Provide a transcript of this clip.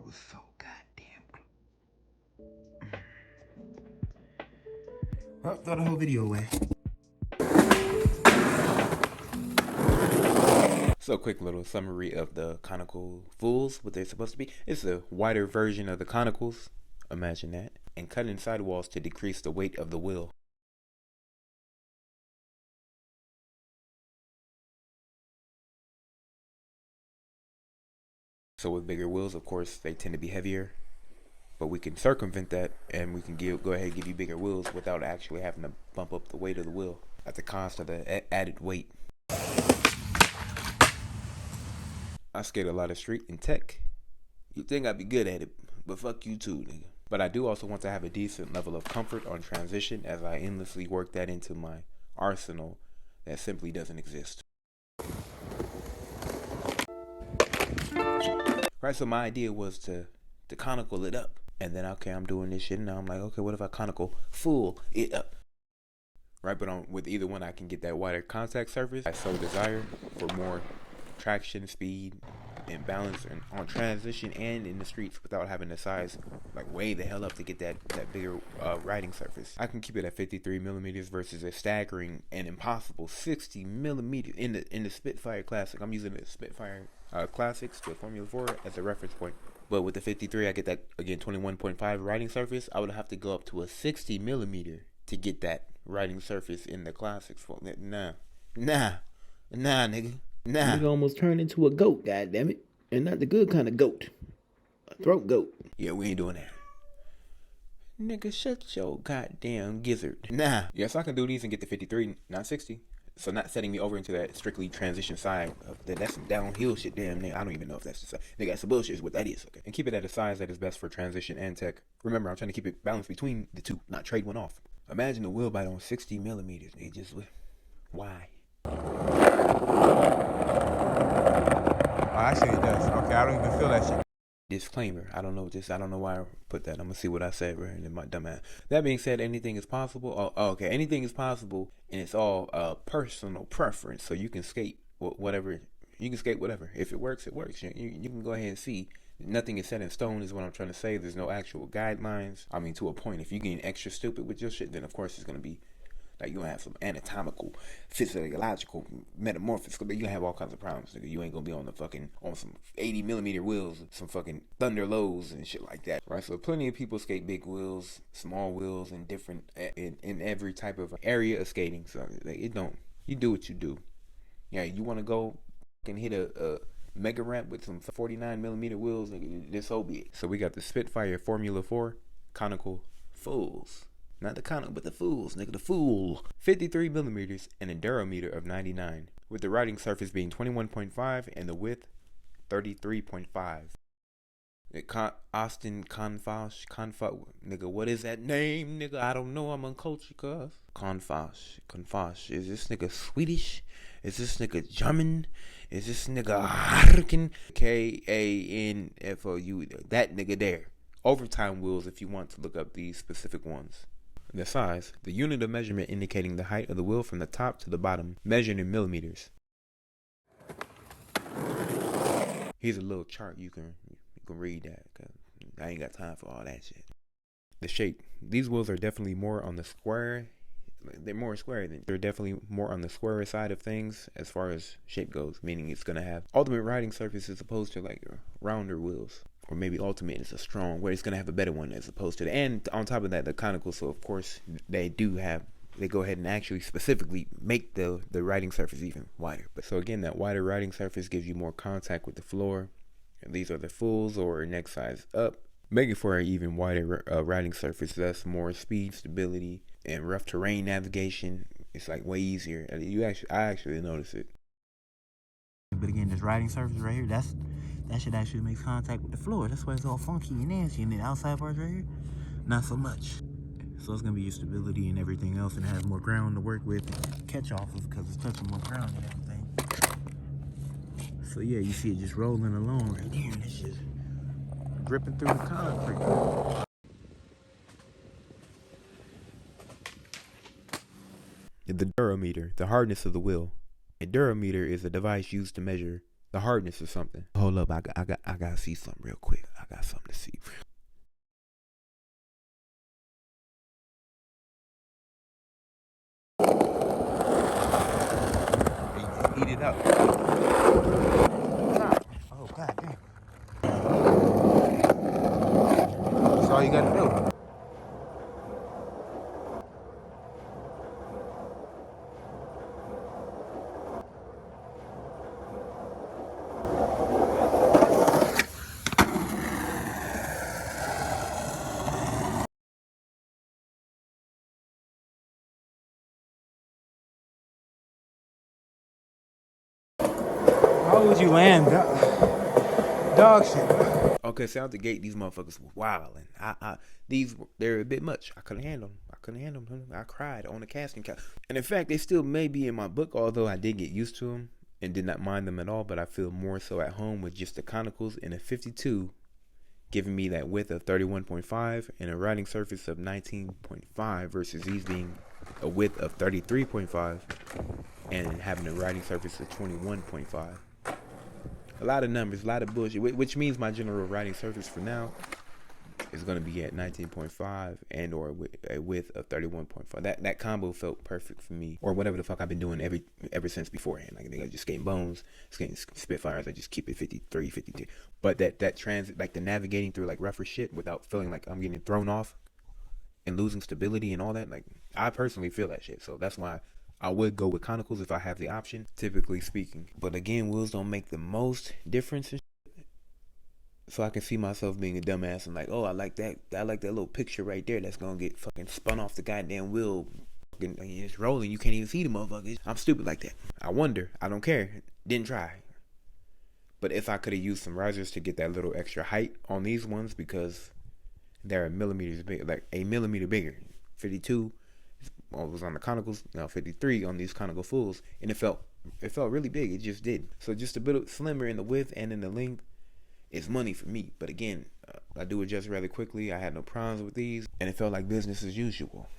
was so goddamn close. Well, throw the whole video away. So, quick little summary of the conical fulls, what they're supposed to be. It's a wider version of the conicals, imagine that, and cutting sidewalls to decrease the weight of the wheel. So with bigger wheels, of course, they tend to be heavier, but we can circumvent that, and we can go ahead and give you bigger wheels without actually having to bump up the weight of the wheel at the cost of the added weight. I skate a lot of street and tech. You'd think I'd be good at it, but fuck you too, nigga. But I do also want to have a decent level of comfort on transition as I endlessly work that into my arsenal that simply doesn't exist. Right, so my idea was to conical it up. And then, okay, I'm doing this shit, and now I'm like, okay, what if I conical full it up? Right, but with either one, I can get that wider contact surface I so desire for more traction, speed, and balance and on transition and in the streets without having to size like way the hell up to get that bigger riding surface. I can keep it at 53 millimeters versus a staggering and impossible 60 millimeters in the Spitfire Classic. I'm using the Spitfire Classics to Formula 4 as a reference point. But with the 53, I get that, again, 21.5 riding surface. I would have to go up to a 60 millimeter to get that riding surface in the Classics. Nah, nigga. Nah. Nigga almost turned into a goat, goddammit. And not the good kind of goat. A throat goat. Yeah, we ain't doing that. Nigga, shut your goddamn gizzard. Nah. Yes, I can do these and get the 53, not 60. So not setting me over into that strictly transition side of that's some downhill shit. Damn, nigga, I don't even know if that's the side. Nigga, that's some bullshit is what that is. Okay. And keep it at a size that is best for transition and tech. Remember, I'm trying to keep it balanced between the two, not trade one off. Imagine a wheel bite on 60 millimeters. Nigga, just why? Oh, actually it does. Okay, I don't even feel that shit. Disclaimer, I don't know why I put that. I'm gonna see what I said right in my dumb ass. That being said, anything is possible. Oh, okay, anything is possible, and it's all personal preference. So you can skate whatever. You can skate whatever. If it works, it works. You can go ahead and see. Nothing is set in stone is what I'm trying to say. There's no actual guidelines. I mean, to a point. If you get extra stupid with your shit, then of course it's gonna be like you're gonna have some anatomical, physiological, metamorphosis. You're gonna have all kinds of problems, nigga. You ain't gonna be on some 80 millimeter wheels, some fucking thunder lows and shit like that, right? So plenty of people skate big wheels, small wheels, and different in every type of area of skating. So like, you do what you do. Yeah, you want to go and hit a mega ramp with some 49 millimeter wheels, nigga, this so be it. So we got the Spitfire Formula 4 Conical Fulls. Not the conical, but the fulls, nigga, the full. 53 millimeters and a durometer of 99, with the riding surface being 21.5 and the width 33.5. Austin Konfoush, nigga, what is that name, nigga? I don't know, I'm uncultured, cuz. Konfoush. Is this nigga Swedish? Is this nigga German? Is this nigga American? Kanfou, that nigga there. Overtime wheels if you want to look up these specific ones. The size, the unit of measurement indicating the height of the wheel from the top to the bottom, measured in millimeters. Here's a little chart you can read that, cause I ain't got time for all that shit. The shape, these wheels are definitely more on the square. They're definitely more on the square side of things as far as shape goes, meaning it's gonna have ultimate riding surface as opposed to like rounder wheels. Or maybe ultimate is a strong, where it's going to have a better one as opposed to the, and on top of that, the conical. So of course they go ahead and actually specifically make the riding surface even wider. But so again, that wider riding surface gives you more contact with the floor. And these are the fulls or next size up, making for an even wider riding surface. Thus more speed, stability, and rough terrain navigation. It's like way easier. I actually notice it. But again, this riding surface right here, that shit actually makes contact with the floor. That's why it's all funky and nasty. And the outside part right here, not so much. So it's gonna be your stability and everything else, and it has more ground to work with, catch off of, because it's touching more ground and everything. So yeah, you see it just rolling along right there, and it's just dripping through the concrete. The durometer, the hardness of the wheel. A durometer is a device used to measure the hardness or something. Hold up, I gotta see something real quick. I got something to see. Eat it up. Oh god damn. That's all you gotta do. How would you land? Dog shit. Okay, so out the gate, these motherfuckers were wild, and they're a bit much. I couldn't handle them. I cried on the casting couch, and in fact, they still may be in my book. Although I did get used to them and did not mind them at all, but I feel more so at home with just the Conicals and a 52, giving me that width of 31.5 and a riding surface of 19.5 versus these being a width of 33.5 and having a riding surface of 21.5. A lot of numbers, a lot of bullshit, which means my general riding surface for now is going to be at 19.5 and or a width of 31.5. That combo felt perfect for me, or whatever the fuck I've been doing ever since beforehand. Like I think I just skating bones, skating Spitfires, I just keep it 53, 52. But that transit, like the navigating through like rougher shit without feeling like I'm getting thrown off and losing stability and all that, like I personally feel that shit. So that's why I would go with Conicals if I have the option, typically speaking. But again, wheels don't make the most difference in shit. So I can see myself being a dumbass and like, oh, I like that little picture right there that's gonna get fucking spun off the goddamn wheel. It's rolling, you can't even see the motherfuckers. I'm stupid like that. I wonder, I don't care. Didn't try. But if I could have used some risers to get that little extra height on these ones, because they're millimeters big, like a millimeter bigger. 52 was on the Conicals, now 53 on these Conical Fulls, and it felt really big. It just did. So just a bit slimmer in the width and in the length is money for me. But again, I do adjust rather quickly. I had no problems with these, and it felt like business as usual.